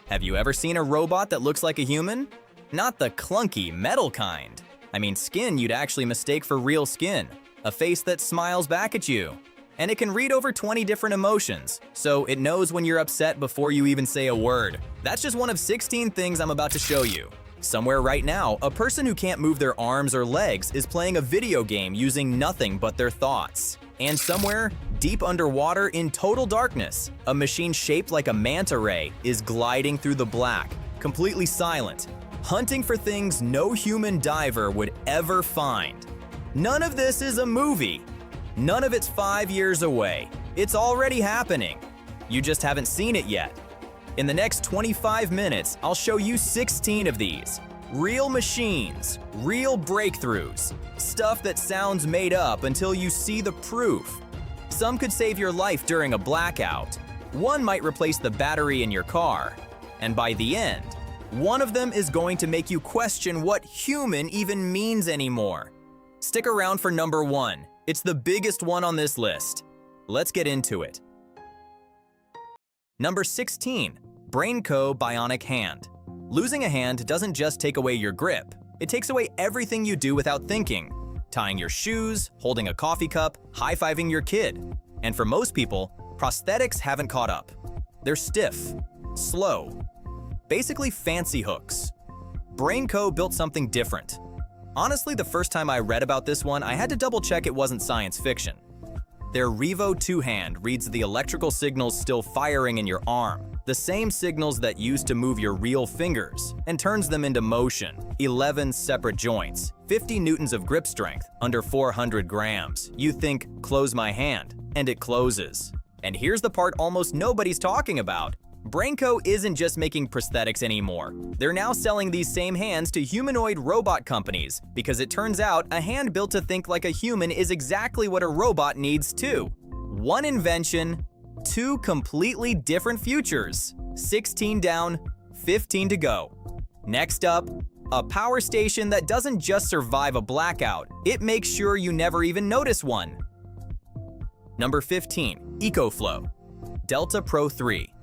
Have you ever seen a robot that looks like a human? Not the clunky metal kind. I mean skin you'd actually mistake for real skin. A face that smiles back at you. And it can read over 20 different emotions, so it knows when you're upset before you even say a word. That's just one of 16 things I'm about to show you. Somewhere right now, a person who can't move their arms or legs is playing a video game using nothing but their thoughts. And somewhere, deep underwater in total darkness, a machine shaped like a Manta-Ray is gliding through the black, completely silent, hunting for things no human diver would ever find. None of this is a movie. None of it's 5 years away. It's already happening. You just haven't seen it yet. In the next 25 minutes, I'll show you 16 of these. Real machines, real breakthroughs, stuff that sounds made up until you see the proof. Some could save your life during a blackout. One might replace the battery in your car. And by the end, one of them is going to make you question what human even means anymore. Stick around for number 1. It's the biggest one on this list. Let's get into it. Number 16, BrainCo Bionic Hand. Losing a hand doesn't just take away your grip, it takes away everything you do without thinking. Tying your shoes, holding a coffee cup, high-fiving your kid. And for most people, prosthetics haven't caught up. They're stiff, slow, basically fancy hooks. BrainCo built something different. Honestly, the first time I read about this one, I had to double-check it wasn't science fiction. Their Revo 2-hand reads the electrical signals still firing in your arm, the same signals that used to move your real fingers, and turns them into motion. 11 separate joints, 50 newtons of grip strength, under 400 grams. You think, close my hand, and it closes. And here's the part almost nobody's talking about. BrainCo isn't just making prosthetics anymore. They're now selling these same hands to humanoid robot companies because it turns out a hand built to think like a human is exactly what a robot needs too. One invention, two completely different futures. 16 down, 15 to go. Next up, a power station that doesn't just survive a blackout, it makes sure you never even notice one. Number 15, EcoFlow DELTA Pro 3.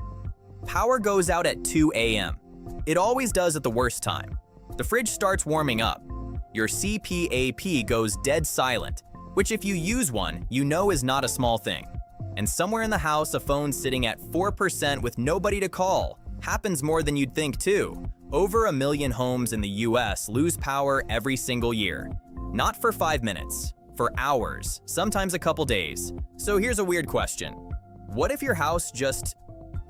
Power goes out at 2 a.m. It always does at the worst time. The fridge starts warming up. Your CPAP goes dead silent, which if you use one, you know is not a small thing. And somewhere in the house, a phone's sitting at 4% with nobody to call. Happens more than you'd think too. Over 1 million homes in the US lose power every single year. Not for 5 minutes, for hours, sometimes a couple days. So here's a weird question. What if your house just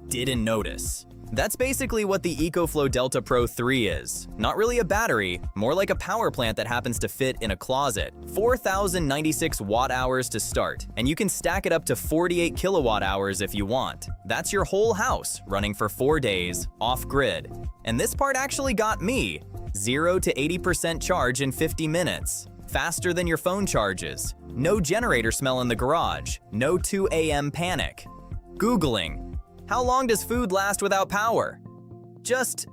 didn't notice? That's basically what the EcoFlow DELTA Pro 3 is. Not really a battery, more like a power plant that happens to fit in a closet. 4,096 watt-hours to start, and you can stack it up to 48 kilowatt-hours if you want. That's your whole house, running for 4 days, off-grid. And this part actually got me. 0 to 80% charge in 50 minutes. Faster than your phone charges. No generator smell in the garage. No 2 a.m. panic. Googling. How long does food last without power? Just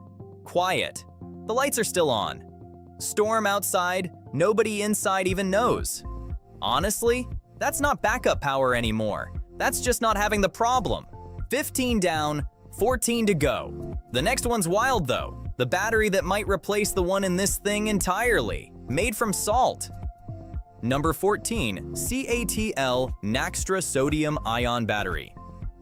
quiet. The lights are still on. Storm outside, nobody inside even knows. Honestly, that's not backup power anymore. That's just not having the problem. 15 down, 14 to go. The next one's wild though. The battery that might replace the one in this thing entirely. Made from salt. Number 14, CATL Naxtra Sodium-Ion Battery.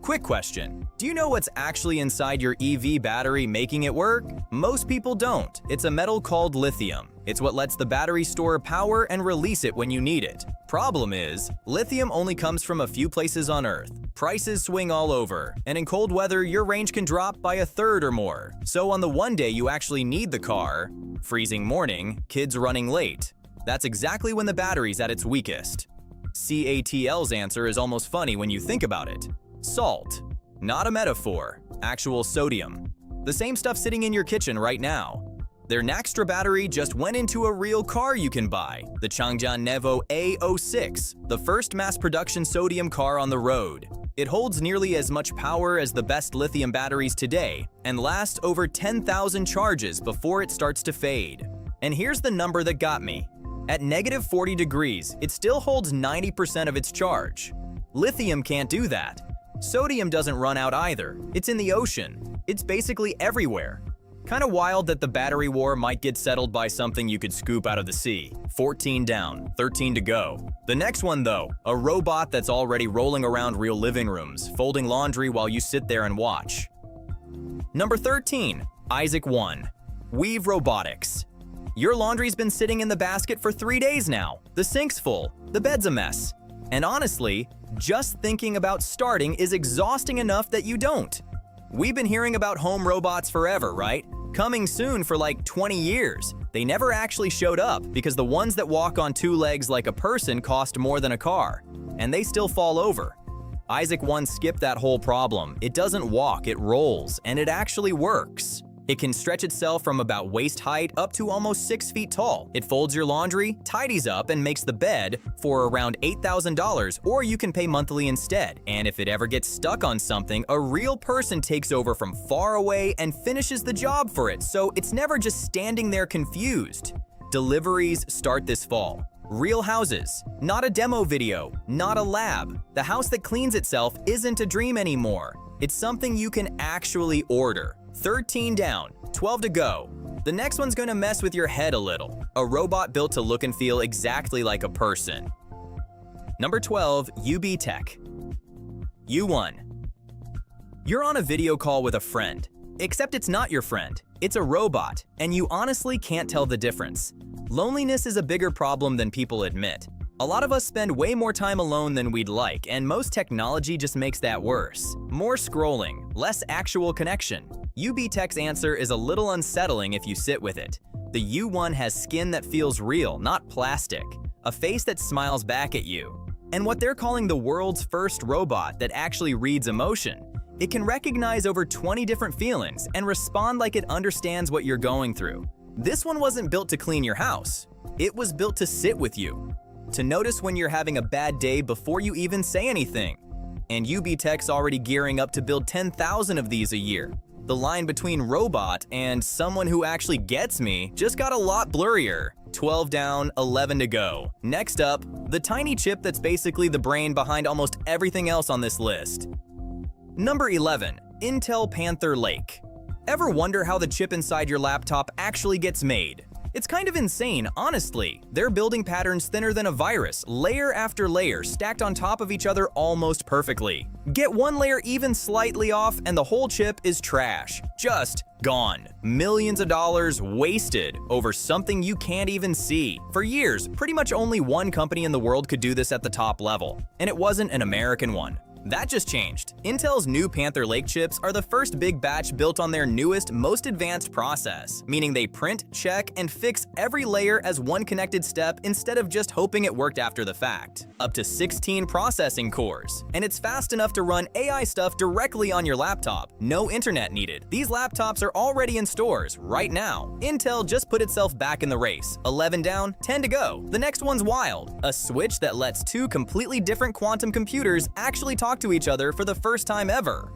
Quick question, do you know what's actually inside your EV battery making it work? Most people don't. It's a metal called lithium. It's what lets the battery store power and release it when you need it. Problem is, lithium only comes from a few places on Earth. Prices swing all over, and in cold weather, your range can drop by 1/3 or more. So on the one day you actually need the car, freezing morning, kids running late, that's exactly when the battery's at its weakest. CATL's answer is almost funny when you think about it. Salt. Not a metaphor, actual sodium. The same stuff sitting in your kitchen right now. Their Naxtra battery just went into a real car you can buy, the Changjiang Nevo A06, the first mass production sodium car on the road. It holds nearly as much power as the best lithium batteries today and lasts over 10,000 charges before it starts to fade. And here's the number that got me. At negative 40 degrees, it still holds 90% of its charge. Lithium can't do that. Sodium doesn't run out either. It's in the ocean. It's basically everywhere. Kinda wild that the battery war might get settled by something you could scoop out of the sea. 14 down, 13 to go. The next one though, a robot that's already rolling around real living rooms, folding laundry while you sit there and watch. Number 13, Isaac 1. Weave Robotics. Your laundry's been sitting in the basket for 3 days now. The sink's full, the bed's a mess. And honestly, just thinking about starting is exhausting enough that you don't. We've been hearing about home robots forever, right? Coming soon for like 20 years. They never actually showed up because the ones that walk on 2 legs like a person cost more than a car, and they still fall over. Isaac 1 skipped that whole problem. It doesn't walk, it rolls, and it actually works. It can stretch itself from about waist height up to almost 6 feet tall. It folds your laundry, tidies up, and makes the bed for around $8,000, or you can pay monthly instead. And if it ever gets stuck on something, a real person takes over from far away and finishes the job for it, so it's never just standing there confused. Deliveries start this fall. Real houses, not a demo video, not a lab. The house that cleans itself isn't a dream anymore. It's something you can actually order. 13 down, 12 to go. The next one's gonna mess with your head a little. A robot built to look and feel exactly like a person. Number 12, UBTECH. U1. You're on a video call with a friend, except it's not your friend. It's a robot, and you honestly can't tell the difference. Loneliness is a bigger problem than people admit. A lot of us spend way more time alone than we'd like, and most technology just makes that worse. More scrolling, less actual connection. UBTECH's answer is a little unsettling if you sit with it. The U1 has skin that feels real, not plastic. A face that smiles back at you. And what they're calling the world's first robot that actually reads emotion. It can recognize over 20 different feelings and respond like it understands what you're going through. This one wasn't built to clean your house. It was built to sit with you. To notice when you're having a bad day before you even say anything. And UBTECH's already gearing up to build 10,000 of these a year. The line between robot and someone who actually gets me just got a lot blurrier. 12 down, 11 to go. Next up, the tiny chip that's basically the brain behind almost everything else on this list. Number 11, Intel Panther Lake. Ever wonder how the chip inside your laptop actually gets made? It's kind of insane, honestly. They're building patterns thinner than a virus, layer after layer, stacked on top of each other almost perfectly. Get one layer even slightly off and the whole chip is trash. Just gone. Millions of dollars wasted over something you can't even see. For years, pretty much only one company in the world could do this at the top level, and it wasn't an American one. That just changed. Intel's new Panther Lake chips are the first big batch built on their newest, most advanced process, meaning they print, check, and fix every layer as one connected step instead of just hoping it worked after the fact. Up to 16 processing cores, and it's fast enough to run AI stuff directly on your laptop. No internet needed. These laptops are already in stores right now. Intel just put itself back in the race. 11 down, 10 to go. The next one's wild. A switch that lets 2 completely different quantum computers actually talk to each other for the first time ever.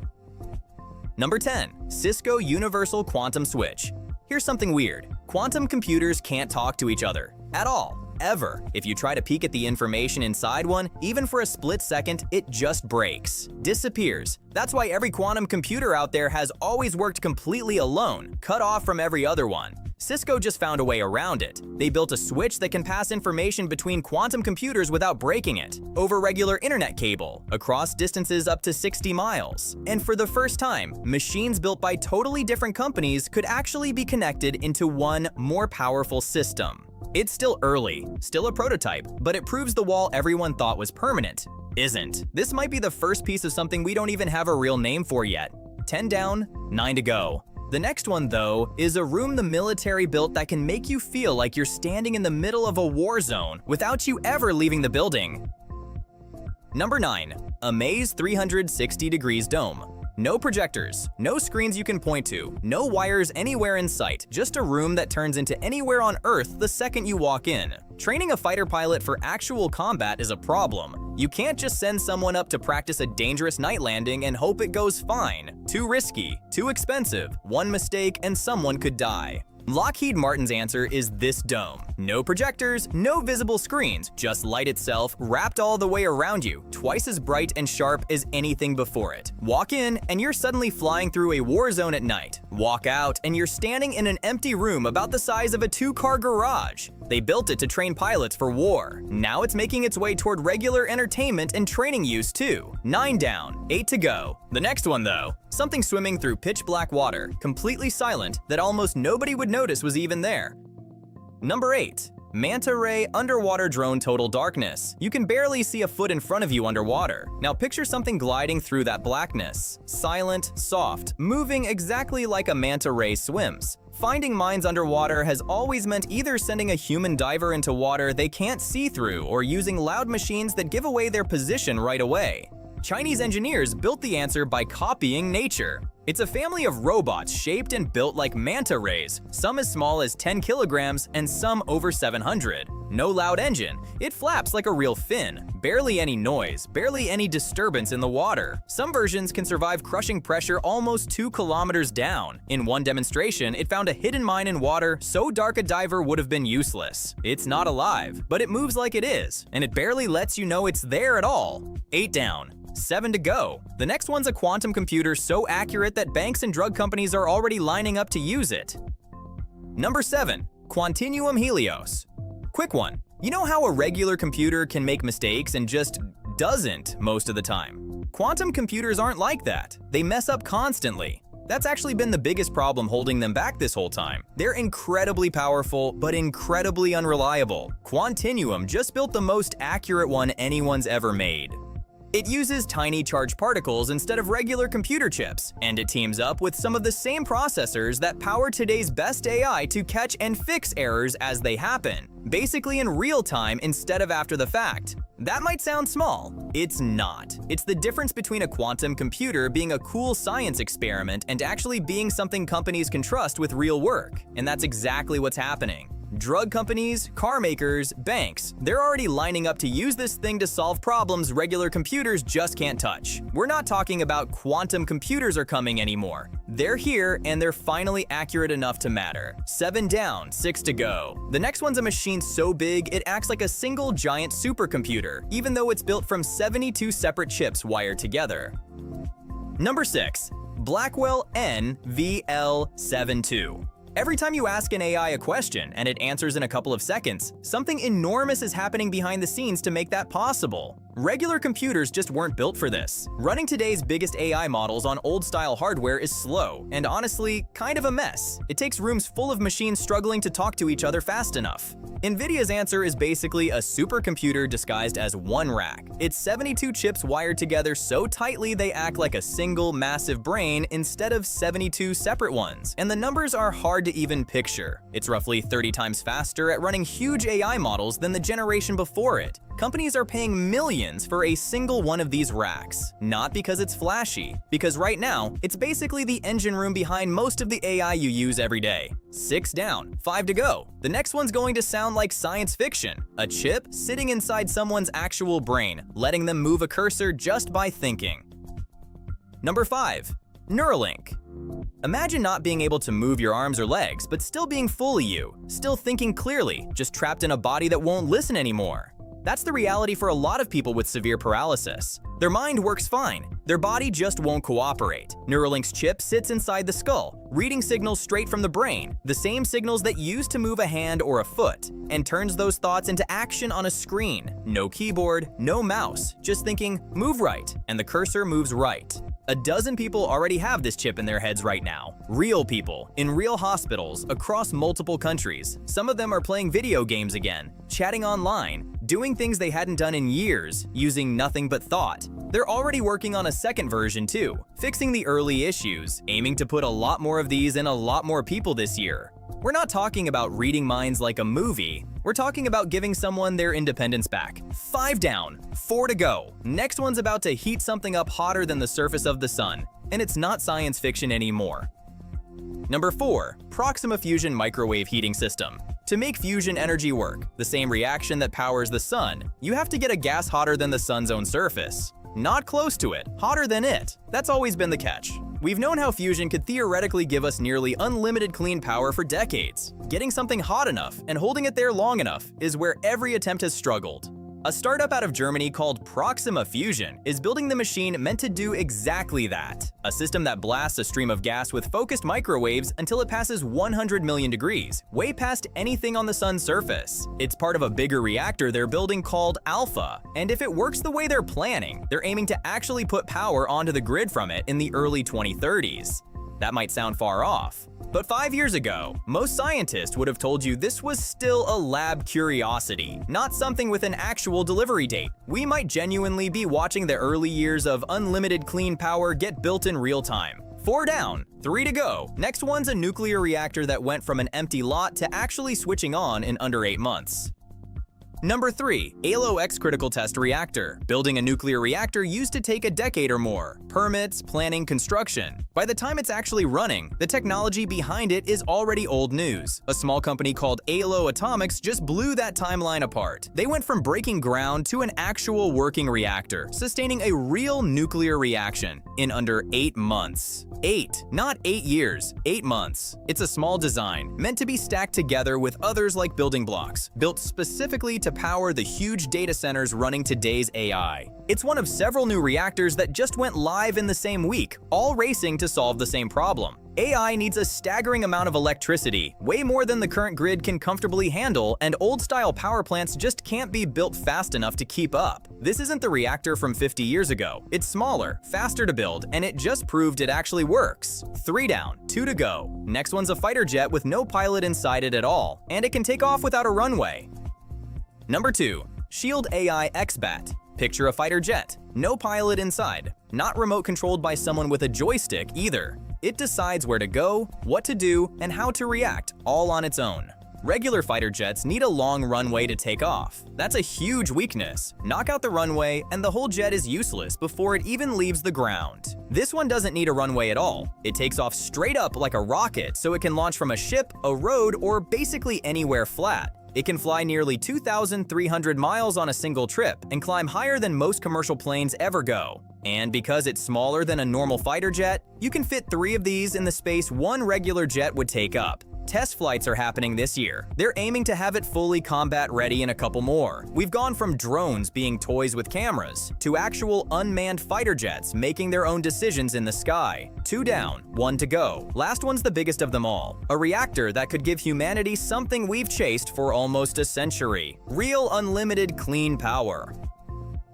Number 10, Cisco Universal Quantum Switch. Here's something weird. Quantum computers can't talk to each other at all, ever. If you try to peek at the information inside one, even for a split second, it just breaks, disappears. That's why every quantum computer out there has always worked completely alone, cut off from every other one. Cisco just found a way around it. They built a switch that can pass information between quantum computers without breaking it, over regular internet cable, across distances up to 60 miles. And for the first time, machines built by totally different companies could actually be connected into one more powerful system. It's still early, still a prototype, but it proves the wall everyone thought was permanent isn't. This might be the first piece of something we don't even have a real name for yet. 10 down, 9 to go. The next one, though, is a room the military built that can make you feel like you're standing in the middle of a war zone without you ever leaving the building. Number 9, AMAZE 360 degrees dome. No projectors, no screens you can point to, no wires anywhere in sight, just a room that turns into anywhere on Earth the second you walk in. Training a fighter pilot for actual combat is a problem. You can't just send someone up to practice a dangerous night landing and hope it goes fine. Too risky, too expensive, one mistake and someone could die. Lockheed Martin's answer is this dome. No projectors, no visible screens, just light itself wrapped all the way around you, twice as bright and sharp as anything before it. Walk in and you're suddenly flying through a war zone at night. Walk out and you're standing in an empty room about the size of a 2-car garage. They built it to train pilots for war. Now it's making its way toward regular entertainment and training use too. 9 down, 8 to go. The next one though, something swimming through pitch black water, completely silent, that almost nobody would notice was even there. Number 8. Manta-Ray Underwater Drone Total Darkness. You can barely see a foot in front of you underwater. Now picture something gliding through that blackness. Silent, soft, moving exactly like a manta-ray swims. Finding mines underwater has always meant either sending a human diver into water they can't see through or using loud machines that give away their position right away. Chinese engineers built the answer by copying nature. It's a family of robots shaped and built like manta rays, some as small as 10 kilograms and some over 700. No loud engine, it flaps like a real fin. Barely any noise, barely any disturbance in the water. Some versions can survive crushing pressure almost 2 kilometers down. In one demonstration, it found a hidden mine in water so dark a diver would have been useless. It's not alive, but it moves like it is, and it barely lets you know it's there at all. 8 down. 7 to go. The next one's a quantum computer so accurate that banks and drug companies are already lining up to use it. Number 7. Quantinuum Helios. Quick one. You know how a regular computer can make mistakes and just doesn't most of the time? Quantum computers aren't like that. They mess up constantly. That's actually been the biggest problem holding them back this whole time. They're incredibly powerful, but incredibly unreliable. Quantinuum just built the most accurate one anyone's ever made. It uses tiny charged particles instead of regular computer chips, and it teams up with some of the same processors that power today's best AI to catch and fix errors as they happen, basically in real time instead of after the fact. That might sound small. It's not. It's the difference between a quantum computer being a cool science experiment and actually being something companies can trust with real work, and that's exactly what's happening. Drug companies, car makers, banks, they're already lining up to use this thing to solve problems regular computers just can't touch. We're not talking about quantum computers are coming anymore. They're here and they're finally accurate enough to matter. 7 down, 6 to go. The next one's a machine so big it acts like a single giant supercomputer, even though it's built from 72 separate chips wired together. Number 6. Blackwell NVL72. Every time you ask an AI a question and it answers in a couple of seconds, something enormous is happening behind the scenes to make that possible. Regular computers just weren't built for this. Running today's biggest AI models on old-style hardware is slow and honestly kind of a mess. It takes rooms full of machines struggling to talk to each other fast enough. NVIDIA's answer is basically a supercomputer disguised as one rack. It's 72 chips wired together so tightly they act like a single massive brain instead of 72 separate ones. And the numbers are hard to even picture. It's roughly 30 times faster at running huge AI models than the generation before it. Companies are paying millions for a single one of these racks. Not because it's flashy, because right now, it's basically the engine room behind most of the AI you use every day. 6 down, 5 to go. The next one's going to sound like science fiction. A chip sitting inside someone's actual brain, letting them move a cursor just by thinking. Number 5. Neuralink. Imagine not being able to move your arms or legs, but still being fully you, still thinking clearly, just trapped in a body that won't listen anymore. That's the reality for a lot of people with severe paralysis. Their mind works fine, their body just won't cooperate. Neuralink's chip sits inside the skull, reading signals straight from the brain, the same signals that used to move a hand or a foot, and turns those thoughts into action on a screen. No keyboard, no mouse, just thinking, move right, and the cursor moves right. A dozen people already have this chip in their heads right now. Real people, in real hospitals, across multiple countries. Some of them are playing video games again, chatting online, doing things they hadn't done in years, using nothing but thought. They're already working on a second version too, fixing the early issues, aiming to put a lot more of these in a lot more people this year. We're not talking about reading minds like a movie. We're talking about giving someone their independence back. 5 down, 4 to go. Next one's about to heat something up hotter than the surface of the sun, and it's not science fiction anymore. Number 4. Proxima Fusion Microwave Heating System. To make fusion energy work, the same reaction that powers the sun, you have to get a gas hotter than the sun's own surface. Not close to it, hotter than it. That's always been the catch. We've known how fusion could theoretically give us nearly unlimited clean power for decades. Getting something hot enough and holding it there long enough is where every attempt has struggled. A startup out of Germany called Proxima Fusion is building the machine meant to do exactly that. A system that blasts a stream of gas with focused microwaves until it passes 100 million degrees, way past anything on the sun's surface. It's part of a bigger reactor they're building called Alpha, and if it works the way they're planning, they're aiming to actually put power onto the grid from it in the early 2030s. That might sound far off, but 5 years ago, most scientists would have told you this was still a lab curiosity, not something with an actual delivery date. We might genuinely be watching the early years of unlimited clean power get built in real time. 4 down, 3 to go. Next one's a nuclear reactor that went from an empty lot to actually switching on in under 8 months. Number 3. Aalo-X Critical Test Reactor. Building a nuclear reactor used to take a decade or more. Permits, planning, construction. By the time it's actually running, the technology behind it is already old news. A small company called Aalo-Atomics just blew that timeline apart. They went from breaking ground to an actual working reactor, sustaining a real nuclear reaction in under 8 months. 8, not 8 years, 8 months. It's a small design, meant to be stacked together with others like building blocks, built specifically to power the huge data centers running today's AI. It's one of several new reactors that just went live in the same week, all racing to solve the same problem. AI needs a staggering amount of electricity, way more than the current grid can comfortably handle, and old-style power plants just can't be built fast enough to keep up. This isn't the reactor from 50 years ago. It's smaller, faster to build, and it just proved it actually works. 3 down, 2 to go. Next one's a fighter jet with no pilot inside it at all, and it can take off without a runway. Number 2. Shield AI X-Bat. Picture a fighter jet, no pilot inside, not remote controlled by someone with a joystick either. It decides where to go, what to do, and how to react, all on its own. Regular fighter jets need a long runway to take off. That's a huge weakness. Knock out the runway, and the whole jet is useless before it even leaves the ground. This one doesn't need a runway at all. It takes off straight up like a rocket, so it can launch from a ship, a road, or basically anywhere flat. It can fly nearly 2,300 miles on a single trip and climb higher than most commercial planes ever go. And because it's smaller than a normal fighter jet, you can fit 3 of these in the space one regular jet would take up. Test flights are happening this year. They're aiming to have it fully combat ready in a couple more. We've gone from drones being toys with cameras to actual unmanned fighter jets making their own decisions in the sky. 2 down, 1 to go. Last one's the biggest of them all. A reactor that could give humanity something we've chased for almost a century. Real unlimited clean power.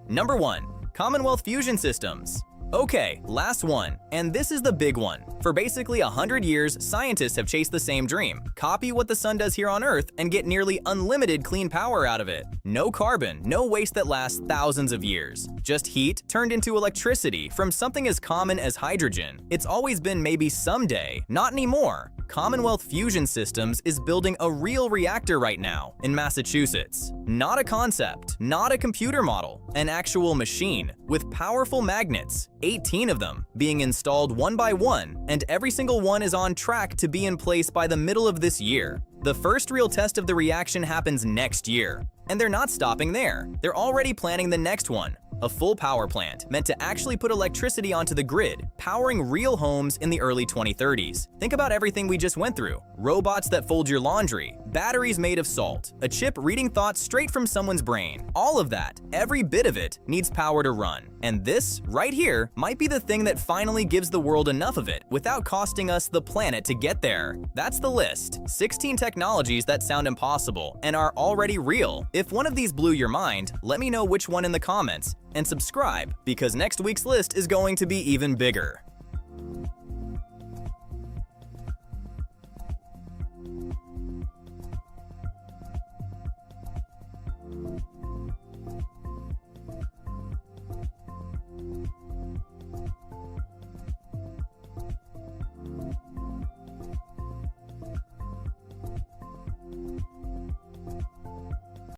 Number 1. Commonwealth Fusion Systems. Okay, last one, and this is the big one. For basically 100 years, scientists have chased the same dream. Copy what the sun does here on Earth and get nearly unlimited clean power out of it. No carbon, no waste that lasts thousands of years. Just heat turned into electricity from something as common as hydrogen. It's always been maybe someday, not anymore. Commonwealth Fusion Systems is building a real reactor right now in Massachusetts. Not a concept, not a computer model, an actual machine with powerful magnets, 18 of them being installed one by one, and every single one is on track to be in place by the middle of this year. The first real test of the reaction happens next year. And they're not stopping there. They're already planning the next one. A full power plant meant to actually put electricity onto the grid, powering real homes in the early 2030s. Think about everything we just went through. Robots that fold your laundry, batteries made of salt, a chip reading thoughts straight from someone's brain. All of that, every bit of it, needs power to run. And this, right here, might be the thing that finally gives the world enough of it without costing us the planet to get there. That's the list. 16 technologies that sound impossible and are already real. If one of these blew your mind, let me know which one in the comments. And subscribe, because next week's list is going to be even bigger.